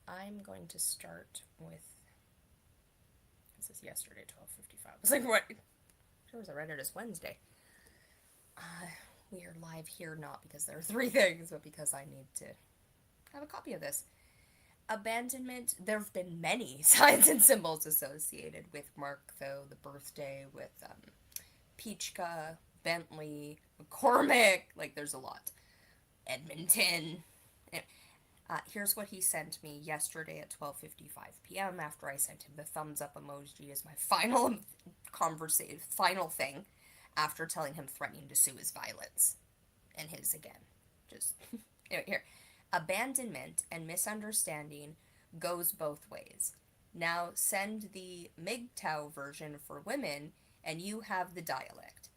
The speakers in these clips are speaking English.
I'm going to start with. This is yesterday, 12:55. I was like, what? Sure, was I read it as Wednesday. Uh, we are live here not because there are three things, but because I need to have a copy of this. Abandonment. There have been many signs and symbols associated with Mark, though the birthday, with Peachka, Bentley, McCormick. Like, there's a lot. Edmonton. Here's what he sent me yesterday at 12:55 p.m. after I sent him the thumbs up emoji as my final final thing after telling him threatening to sue his violence and his again. Just here. Abandonment and misunderstanding goes both ways. Now send the MGTOW version for women and you have the dialect.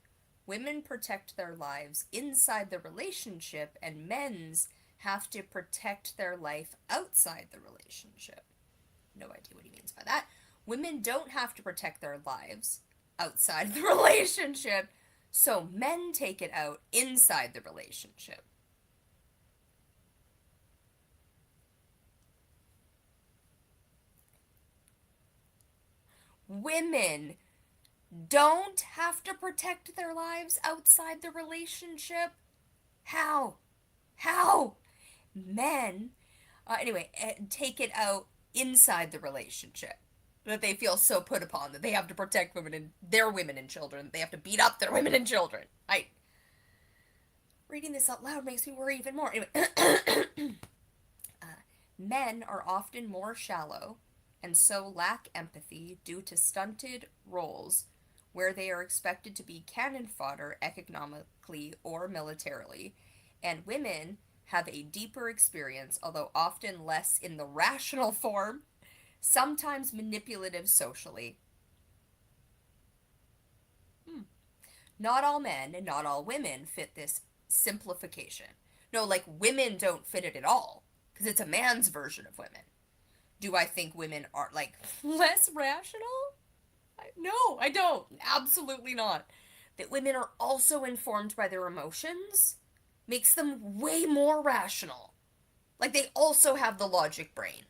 Women protect their lives inside the relationship and men's have to protect their life outside the relationship. No idea what he means by that. Women don't have to protect their lives outside the relationship, so men take it out inside the relationship. Women don't have to protect their lives outside the relationship. How? How? Men, anyway, take it out inside the relationship. That they feel so put upon that they have to protect women and their women and children. They have to beat up their women and children. Reading this out loud makes me worry even more. Anyway, men are often more shallow and so lack empathy due to stunted roles where they are expected to be cannon fodder economically or militarily, and women have a deeper experience, although often less in the rational form, sometimes manipulative socially. Not all men and not all women fit this simplification. No, like women don't fit it at all, because it's a man's version of women. Do I think women are like less rational? No, I don't. Absolutely not. That women are also informed by their emotions makes them way more rational. Like they also have the logic brain.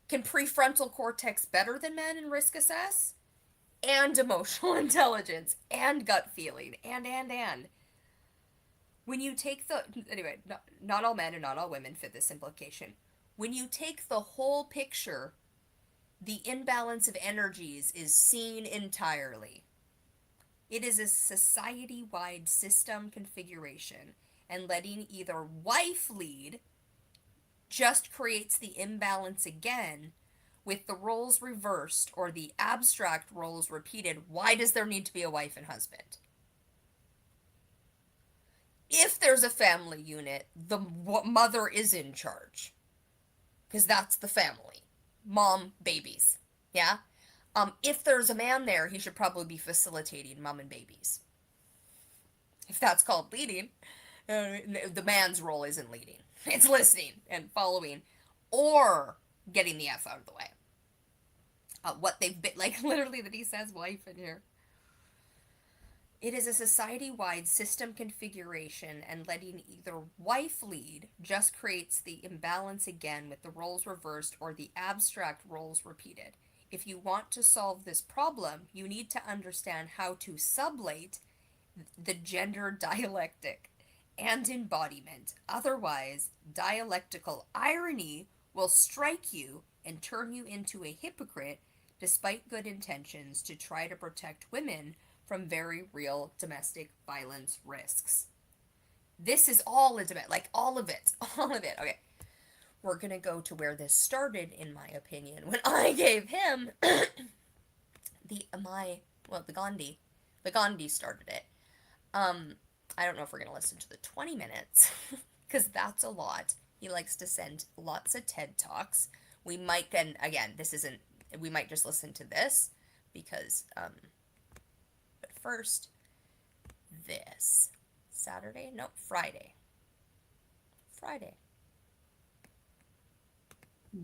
Can prefrontal cortex better than men in risk assess? And emotional intelligence and gut feeling and. When you take the anyway, not all men and not all women fit this implication. When you take the whole picture, the imbalance of energies is seen entirely. It is a society wide system configuration, and letting either wife lead just creates the imbalance again with the roles reversed or the abstract roles repeated. Why does there need to be a wife and husband? If there's a family unit, the mother is in charge because that's the family. Mom, babies. Yeah? If there's a man there, he should probably be facilitating mom and babies. If that's called leading, the man's role isn't leading. It's listening and following or getting the F out of the way. What they've been, like literally that he says wife in here. It is a society wide system configuration, and letting either wife lead just creates the imbalance again with the roles reversed or the abstract roles repeated. If you want to solve this problem, you need to understand how to sublate the gender dialectic and embodiment. Otherwise, dialectical irony will strike you and turn you into a hypocrite despite good intentions to try to protect women from very real domestic violence risks. This is all intimate, like all of it, all of it. Okay, we're gonna go to where this started, in my opinion, when I gave him the Gandhi started it. I don't know if we're gonna listen to the 20 minutes because that's a lot. He likes to send lots of TED talks. We might then again, this isn't. We might just listen to this because but first, this Saturday? No, Friday. Friday.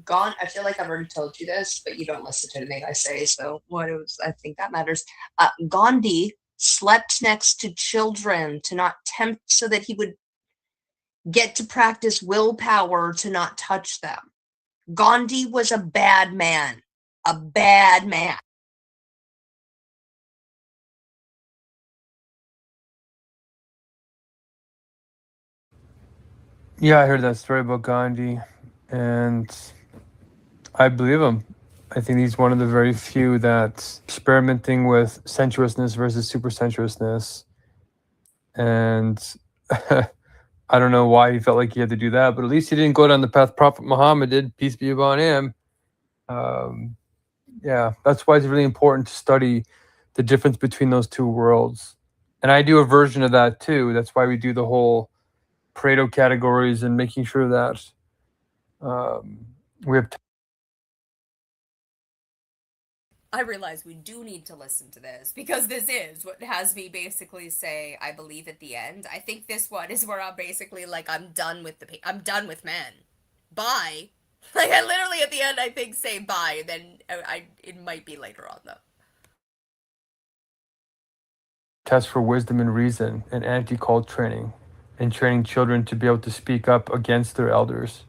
Gone. I feel like I've already told you this, but you don't listen to anything I say. So what it was, I think that matters. Gandhi slept next to children to not tempt, so that he would get to practice willpower to not touch them. Gandhi was a bad man. A bad man. Yeah, I heard that story about Gandhi, and I believe him. I think he's one of the very few that's experimenting with sensuousness versus super sensuousness. And I don't know why he felt like he had to do that, but at least he didn't go down the path Prophet Muhammad did, peace be upon him. Um, yeah, that's why it's really important to study the difference between those two worlds. And I do a version of that too. That's why we do the whole Pareto categories and making sure that um, we have I realize we do need to listen to this because this is what has me basically say I believe at the end. I think this one is where I'm basically like I'm done with I'm done with men. Bye. Like I literally at the end I think say bye. Then it might be later on though. test for wisdom and reason and anti-cult training and training children to be able to speak up against their elders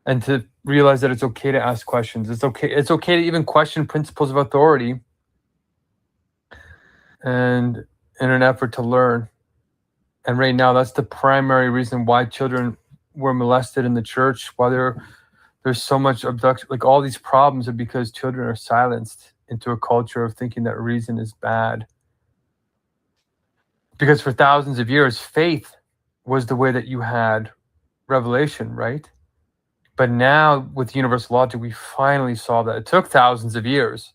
and to realize that it's okay to ask questions. It's okay to even question principles of authority and in an effort to learn. And right now that's the primary reason why children were molested in the church, why there's so much abduction, like all these problems are because children are silenced into a culture of thinking that reason is bad. Because for thousands of years, faith was the way that you had revelation, right? But now with universal logic, we finally saw that. It took thousands of years.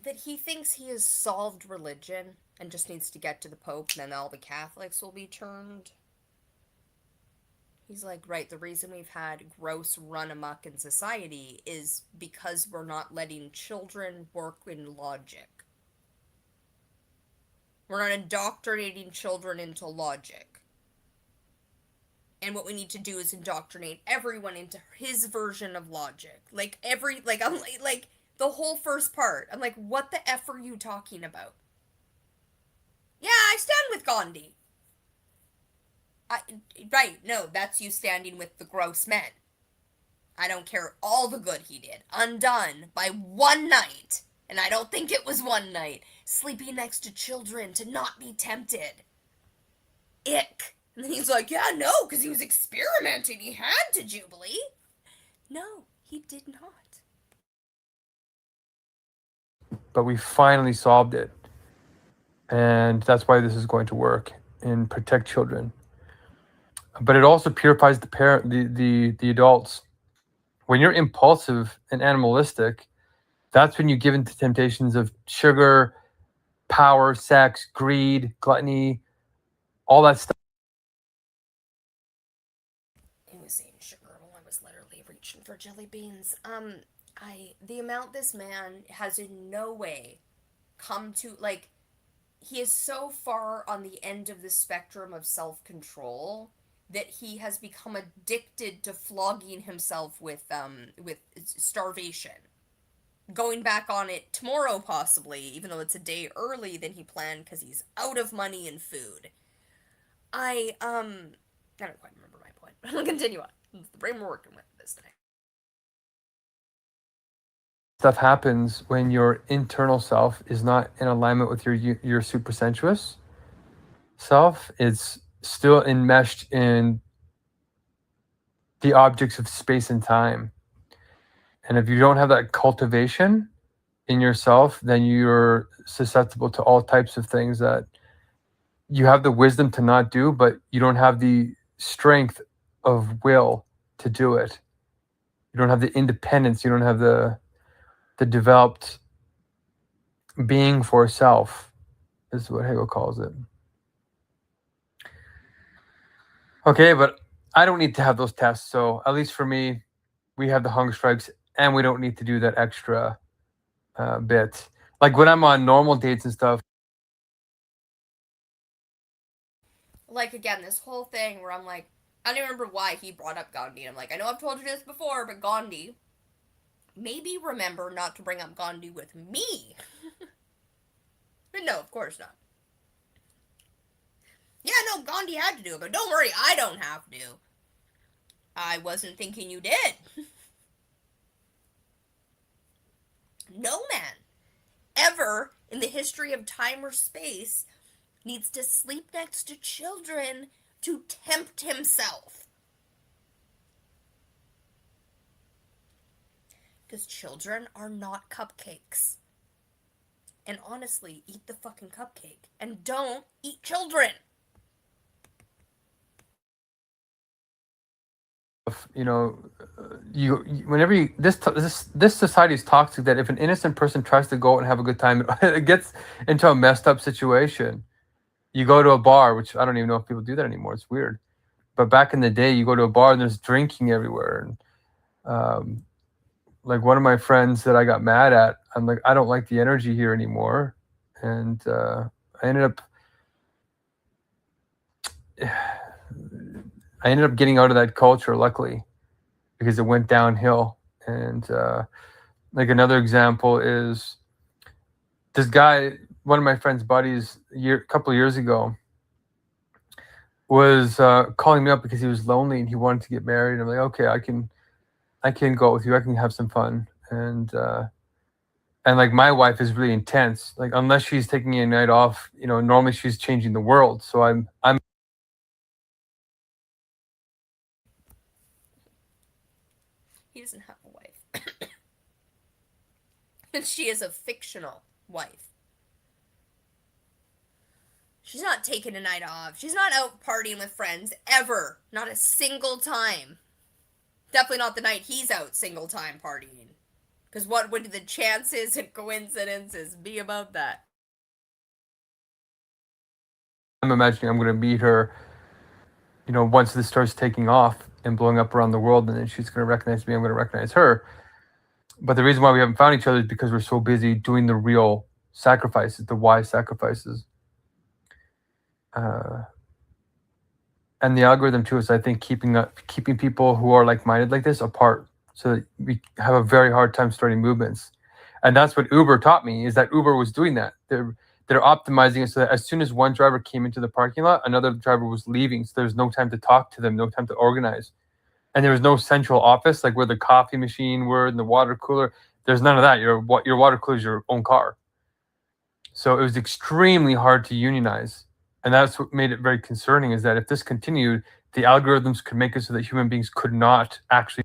That he thinks he has solved religion and just needs to get to the Pope and then all the Catholics will be turned. He's like, right, the reason we've had gross run amok in society is because we're not letting children work in logic. We're not indoctrinating children into logic. And what we need to do is indoctrinate everyone into his version of logic. I'm like the whole first part. I'm like, what the F are you talking about? Yeah, I stand with Gandhi. I, right, no, that's you standing with the gross men. I don't care all the good he did. Undone by one night. And I don't think it was one night. Sleeping next to children to not be tempted. Ick. And then he's like, yeah, no, because he was experimenting. He had to, Jubilee. No, he did not. But we finally solved it. And that's why this is going to work and protect children. But it also purifies the adults. When you're impulsive and animalistic, that's when you give into temptations of sugar, power, sex, greed, gluttony, all that stuff. He was saying sugar while I was literally reaching for jelly beans. The amount this man has in no way come to, like, he is so far on the end of the spectrum of self-control that he has become addicted to flogging himself with starvation. Going back on it tomorrow possibly, even though it's a day early than he planned because he's out of money and food. I don't quite remember my point, but I'll continue on. It's the brain we're working with this today. Stuff happens when your internal self is not in alignment with your super sensuous self. It's still enmeshed in the objects of space and time. And if you don't have that cultivation in yourself, then you're susceptible to all types of things that you have the wisdom to not do, but you don't have the strength of will to do it. You don't have the independence. You don't have the developed being for self, is what Hegel calls it. Okay, but I don't need to have those tests. So at least for me, we have the hunger strikes, and we don't need to do that extra bit. Like when I'm on normal dates and stuff. Like, again, this whole thing where I'm like, I don't remember why he brought up Gandhi. I'm like, I know I've told you this before, but Gandhi. Maybe remember not to bring up Gandhi with me. But no, of course not. Yeah, no, Gandhi had to do it, but don't worry, I don't have to. I wasn't thinking you did. No man ever in the history of time or space needs to sleep next to children to tempt himself. Because children are not cupcakes. And honestly, eat the fucking cupcake. And don't eat children. You know, whenever this society is toxic, that if an innocent person tries to go out and have a good time, it gets into a messed up situation. You go to a bar, which I don't even know if people do that anymore. It's weird. But back in the day, you go to a bar and there's drinking everywhere. And like one of my friends that I got mad at, I'm like, I don't like the energy here anymore. And I ended up getting out of that culture, luckily, because it went downhill. And like another example is this guy, one of my friend's buddies, a couple of years ago, was calling me up because he was lonely and he wanted to get married. I'm like, okay, I can go out with you. I can have some fun. And like my wife is really intense. Like unless she's taking a night off, normally she's changing the world. So I'm He doesn't have a wife. And she is a fictional wife. She's not taking a night off. She's not out partying with friends ever. Not a single time. Definitely not the night he's out single time partying. Because what would the chances and coincidences be about that? I'm imagining I'm going to meet her, once this starts taking off and blowing up around the world, and then she's going to recognize me. I'm going to recognize her. But the reason why we haven't found each other is because we're so busy doing the real sacrifices, the wise sacrifices. And the algorithm too is, I think, keeping people who are like-minded like this apart, so that we have a very hard time starting movements. And that's what Uber taught me, is that Uber was doing that. They're optimizing it so that as soon as one driver came into the parking lot, another driver was leaving. So there's no time to talk to them, no time to organize. And there was no central office, like where the coffee machine were and the water cooler. There's none of that. Your water cooler is your own car. So it was extremely hard to unionize. And that's what made it very concerning, is that if this continued, the algorithms could make it so that human beings could not actually.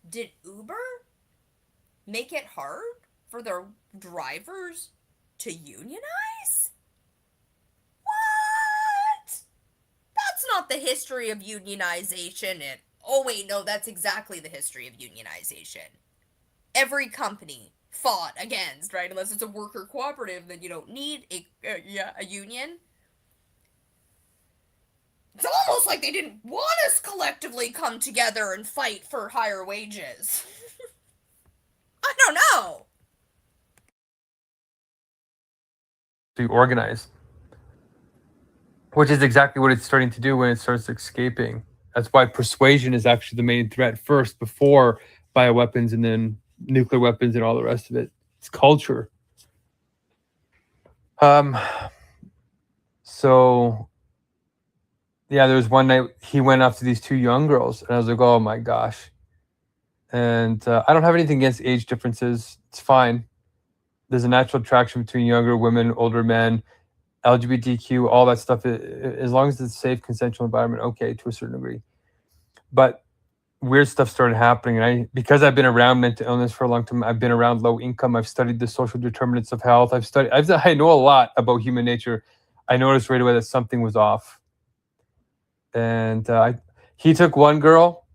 Did Uber make it hard for their drivers to unionize? What? That's not the history of unionization. Oh wait, no, that's exactly the history of unionization. Every company fought against, right? Unless it's a worker cooperative, then you don't need a union. It's almost like they didn't want us collectively come together and fight for higher wages. I don't know. To organize, which is exactly what it's starting to do when it starts escaping. That's why persuasion is actually the main threat first, before bioweapons and then nuclear weapons and all the rest of it. It's culture. So yeah, there was one night he went after these two young girls, and I was like, oh my gosh. And I don't have anything against age differences. It's fine. There's a natural attraction between younger women, older men, LGBTQ, all that stuff. As long as it's a safe, consensual environment, okay, to a certain degree. But weird stuff started happening, and because I've been around mental illness for a long time, I've been around low income. I've studied the social determinants of health. I know a lot about human nature. I noticed right away that something was off. And he took one girl,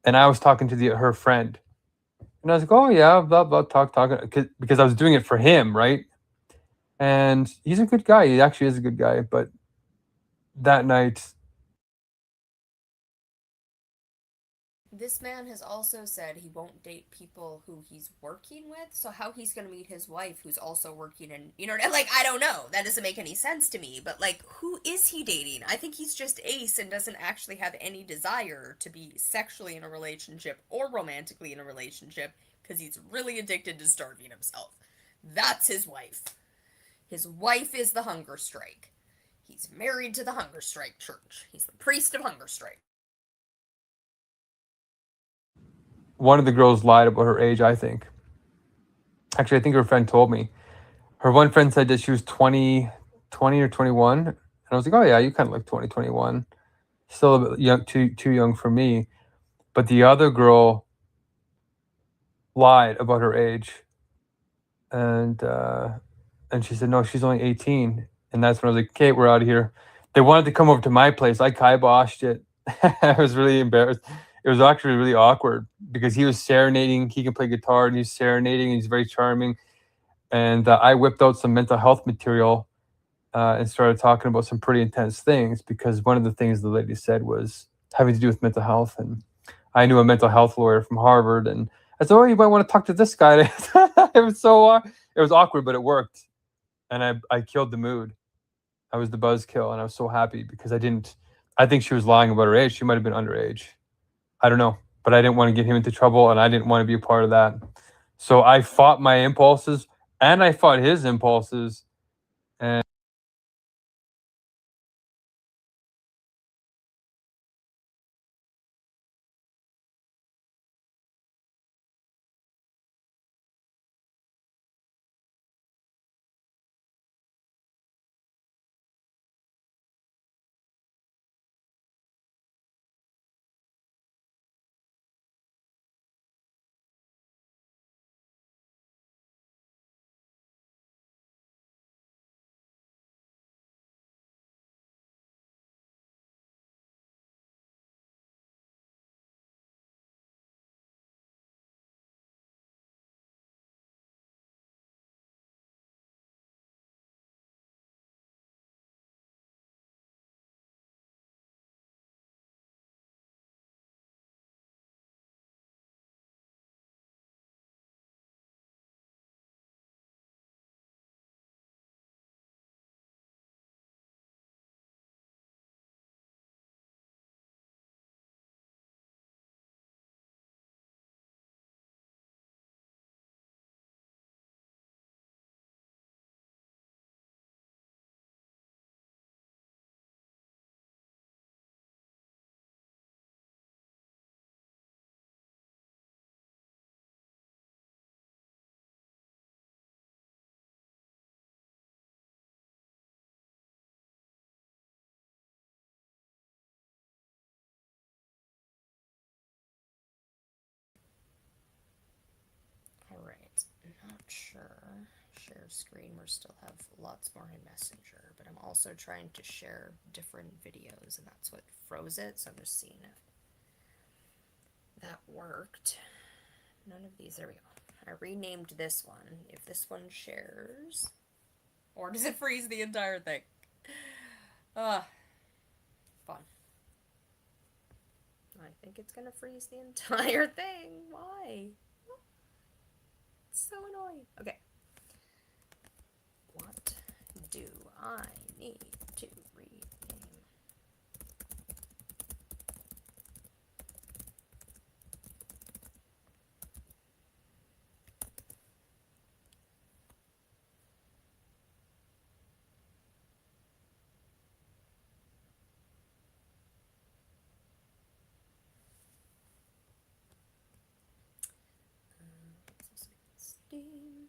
and I was talking to her friend, and I was like, "Oh yeah, blah blah, talking," because I was doing it for him, right? And he's a good guy. He actually is a good guy. But that night, This man has also said he won't date people who he's working with, so how he's gonna meet his wife who's also working in, like, I don't know. That doesn't make any sense to me, but, like, who is he dating? I think he's just ace and doesn't actually have any desire to be sexually in a relationship or romantically in a relationship, because he's really addicted to starving himself. That's his wife. His wife is the hunger strike. He's married to the hunger strike church. He's the priest of hunger strike. One of the girls lied about her age, I think. Actually, I think her friend told me. Her one friend said that she was 20 or 21. And I was like, oh, yeah, you kind of look 20, 21. Still a bit young, too young for me. But the other girl lied about her age. And she said, no, she's only 18. And that's when I was like, okay, we're out of here. They wanted to come over to my place. I kiboshed it. I was really embarrassed. It was actually really awkward because he was serenading. He can play guitar and he's serenading. And he's very charming. And I whipped out some mental health material and started talking about some pretty intense things because one of the things the lady said was having to do with mental health. And I knew a mental health lawyer from Harvard. And I said, oh, you might want to talk to this guy. It was awkward, but it worked. And I killed the mood. I was the buzzkill, and I was so happy because I think she was lying about her age. She might have been underage. I don't know, but I didn't want to get him into trouble, and I didn't want to be a part of that. So I fought my impulses, and I fought his impulses, and Alright, not sure. Share screen, we still have lots more in Messenger, but I'm also trying to share different videos, and that's what froze it, so I'm just seeing if that worked. None of these, there we go. I renamed this one. If this one shares, or does it freeze the entire thing? Fun. I think it's gonna freeze the entire thing. Why? It's so annoying. Okay. What do I need to rename? Steam.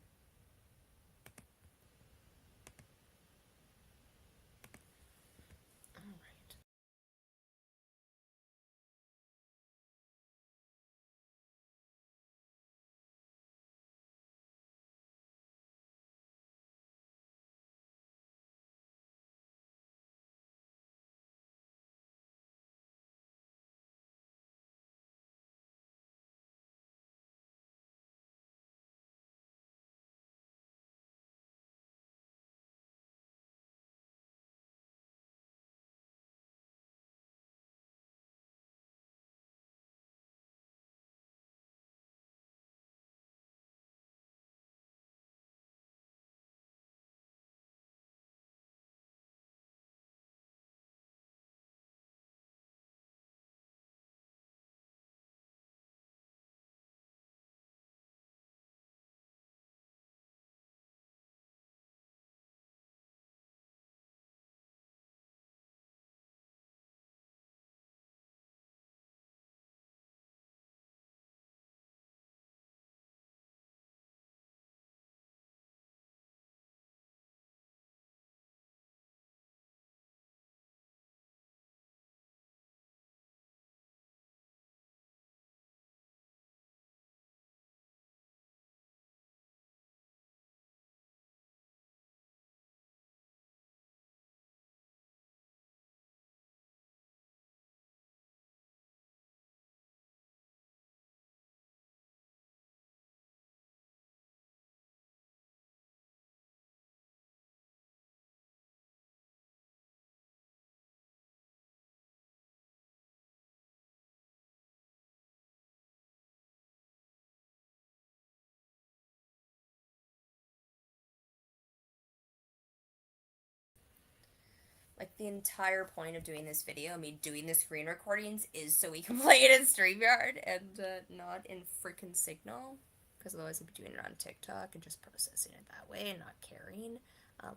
Like, the entire point of doing this video, me doing the screen recordings, is so we can play it in StreamYard and not in freaking Signal. Because otherwise I'd be doing it on TikTok and just processing it that way and not caring.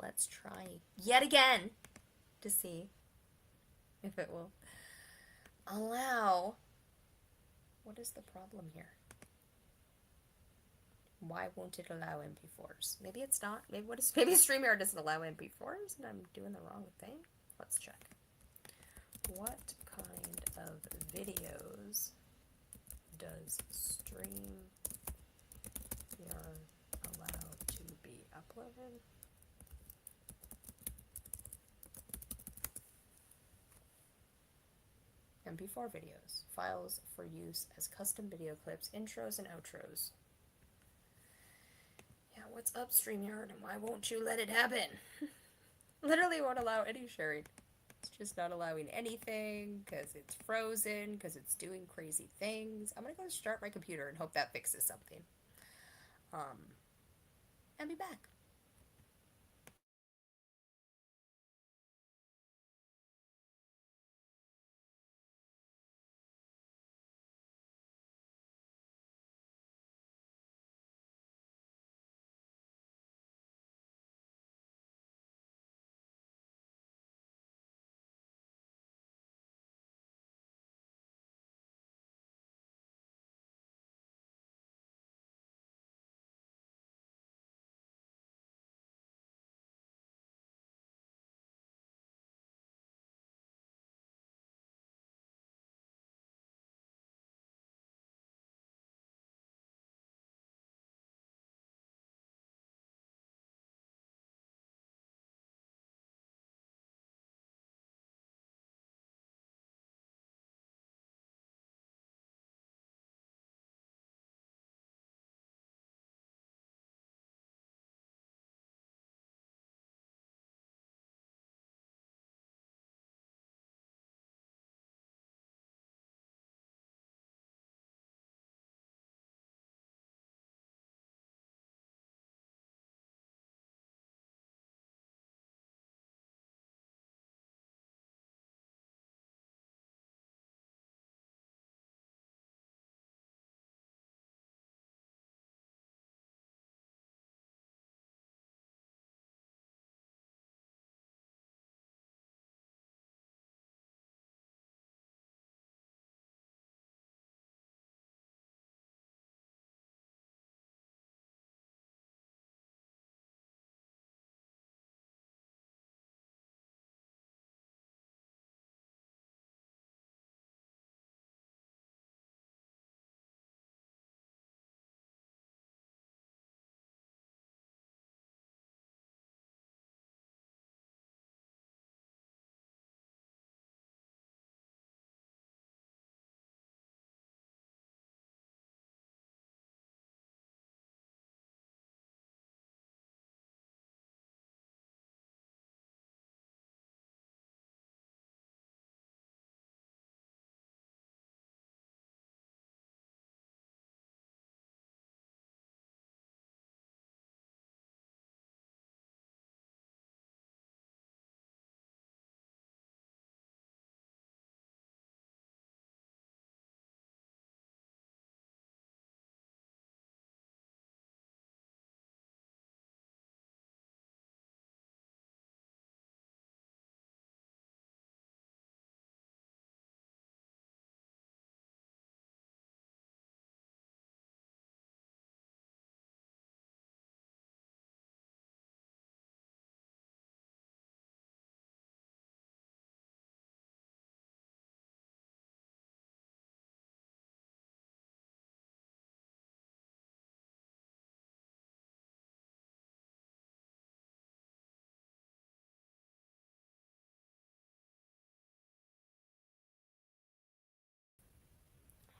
Let's try yet again to see if it will allow. What is the problem here? Why won't it allow MP4s? Maybe it's not. Maybe StreamYard doesn't allow MP4s and I'm doing the wrong thing. Let's check. What kind of videos does StreamYard allow to be uploaded? MP4 videos. Files for use as custom video clips, intros, and outros. Yeah, what's up, StreamYard, and why won't you let it happen? Literally won't allow any sharing. It's just not allowing anything, because it's frozen, because it's doing crazy things. I'm gonna go start my computer and hope that fixes something. And be back.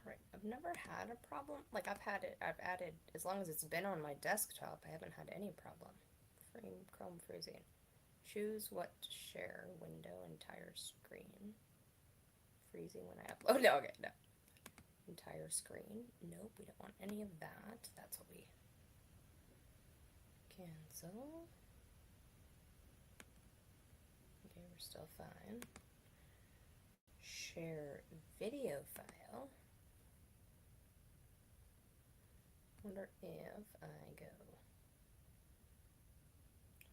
Right. I've never had a problem. Like, I've added, as long as it's been on my desktop, I haven't had any problem. Chrome freezing. Choose what to share, window, entire screen. Freezing when I upload. No, okay, no. Entire screen. Nope, we don't want any of that. That's what we cancel. Okay, we're still fine. Share video file. Wonder if I go. I wonder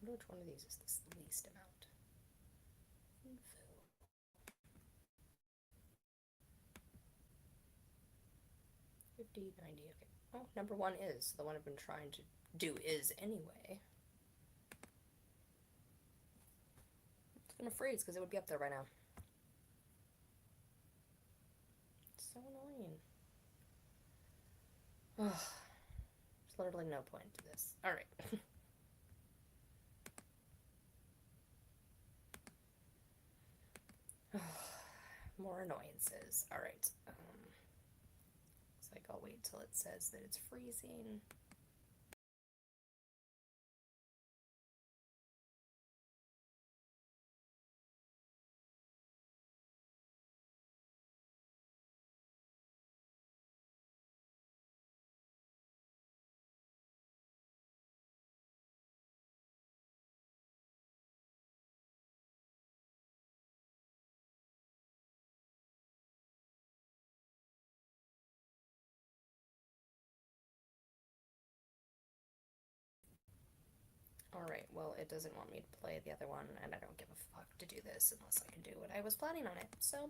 which one of these is the least amount. Info. 50, 90, okay. Oh, number one is the one I've been trying to do is anyway. It's gonna freeze because it would be up there right now. It's so annoying. Ugh. There's literally no point to this. Alright. More annoyances. Alright. Looks like I'll wait till it says that it's freezing. Alright, well, it doesn't want me to play the other one, and I don't give a fuck to do this unless I can do what I was planning on it. So